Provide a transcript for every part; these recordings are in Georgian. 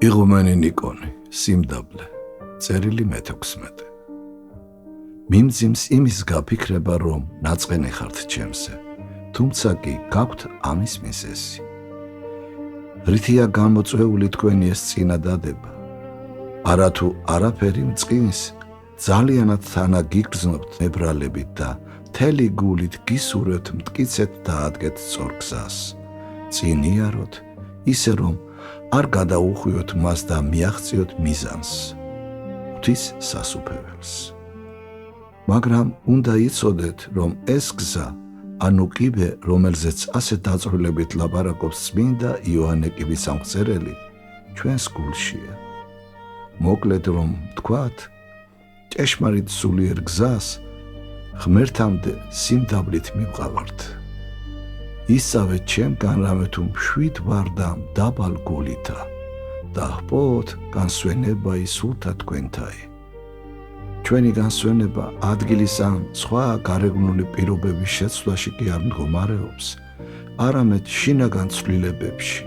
იღუმენი ნიკონი, სიმდაბლე, წერილი მე-16. მიმძიმს იმის გაფიქრება, რომ ნაწყენი ხართ ჩემზე, თუმცა კი გაქვთ ამის მიზეზი. რითია გამოწვეული თქვენი ეს წინადადება? არათუ არაფერი მწყინს, ძალიანად თანა გიგრძნობთ მებრალებით და მთელი გულით გისურვებთ მტკიცეთ და ადგეთ სწორ გზას. წინიაროთ, ისე რომ არ გადაუხვიოთ მას და მიაღწიოთ მიზანს, ღვთის სასუფეველს. მაგრამ უნდა იცოდეთ, რომ ეს გზა, ანუ კიბე, რომელზეც ასე დაწვრილებით ლაპარაკობს წმინდა იოანე კიბისამღწერელი, ჩვენს გულშია. მოკლედ რომ თქვათ, ჭეშმარიტ სულიერ გზას ღმერთამდე სიმდაბლით მივყავართ. ისავე ჩემგან რამე თუ მშვიდ ვარ და მდაბალ გულითა და ჰპოვოთ განსვენება ისულთა თქვენთაი. ჩვენი განსვენება ადგილის ან სხვა გარეგნული პირობების შეცვლაში კი არ მდგომარეობს, არამედ შინაგან ცვლილებებში,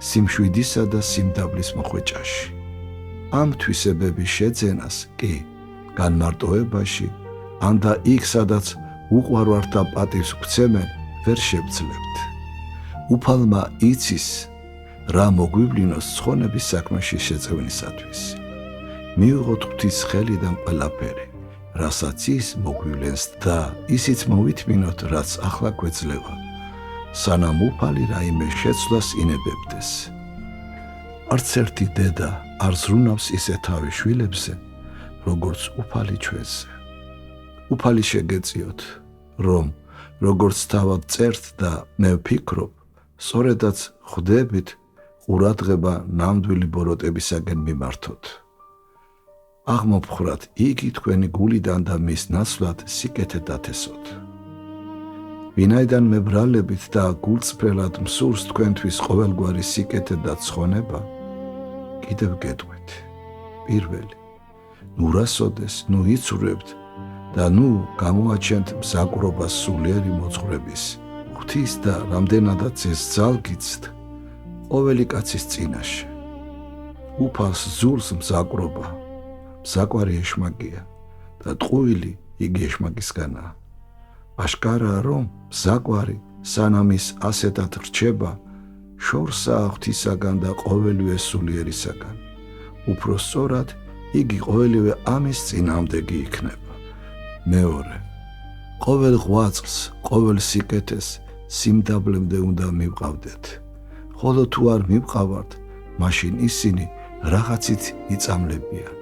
სიმშვიდისა და სიმდაბლის მოხვეჭაში. ამ თვისებების შეძენას კი განმარტოებაში, ან და იქ, სადაც უყვარვართა პატივს გვცემენ, ვერ შევძლებთ. უფალმა იცის, რა მოგვივლინოს ცხონების საქმეში შეწევნისათვის. მივიღოთ ღვთის ხელიდან ყველაფერი, რასაც ის მოგვივლენს და ისიც მოვითმინოთ, რაც ახლა გვეძლევა, სანამ უფალი რაიმე შეცვლას ინებებდეს. არც ერთი დედა არ ზრუნავს ისე თავის შვილებზე, როგორც უფალი ჩვენზე. უფალი შეგეწიოთ, რომ როგორც თავად წერთ და მე ვფიქრობ, სწორედაც ხვდებით ყურადღება ნამდვილი ბოროტებისაკენ მიმართოთ. აღმოფხრათ იგი თქვენი გულიდან და მის ნაცვლად სიკეთე დათესოთ. ვინაიდან მებრალებით და გულწრფელად მსურს თქვენთვის ყოველგვარი სიკეთე და ცხონება, კიდევ გეტყვით. პირველი, ნუ რასოდეს, ნუ იცურვებთ და ნუ გამოაჩენთ მზაკვრობას სულიერი მოძღვრების, ღვთის და რამდენადაც ეს ძალგიცთ ყოველი კაცის წინაშე. უფალს ზურს მზაკვრობა, მზაკვარი ეშმაკია და ტყუილი იგი ეშმაკისგანაა. აშკარაა, რომ მზაკვარი სანამ ის ასეთად რჩება, შორსაა ღვთისაგან და ყოველივე სულიერისაგან. უფრო სწორად იგი ყოველივე ამის წინააღმდეგი იქნება. მეორე, ყოველ ღვაწლს, ყოველ სიკეთეს სიმდაბლემდე უნდა მივყავდეთ. ხოლო თუ არ მივყავართ, მაშინ ისინი რაღაცით იწამლებიან.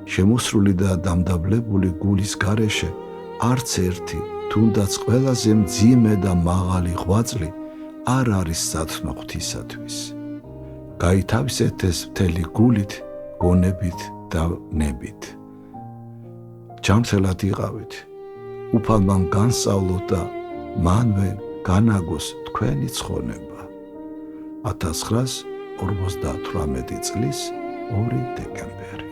შემოსრული და დამდაბლებული გულის გარეშე არც ერთი, თუნდაც ყველაზე მძიმე და მაღალი ღვაწლი არ არის სათნო ღვთისათვის. გაითავისეთ ეს მთელი გულით, გონებით და ნებით. ჯანმრთელად იყავით, უფალმა განსწავლოთ და მანვე განაგოს თქვენი ცხონება. 1958 წლის 2 დეკემბერი.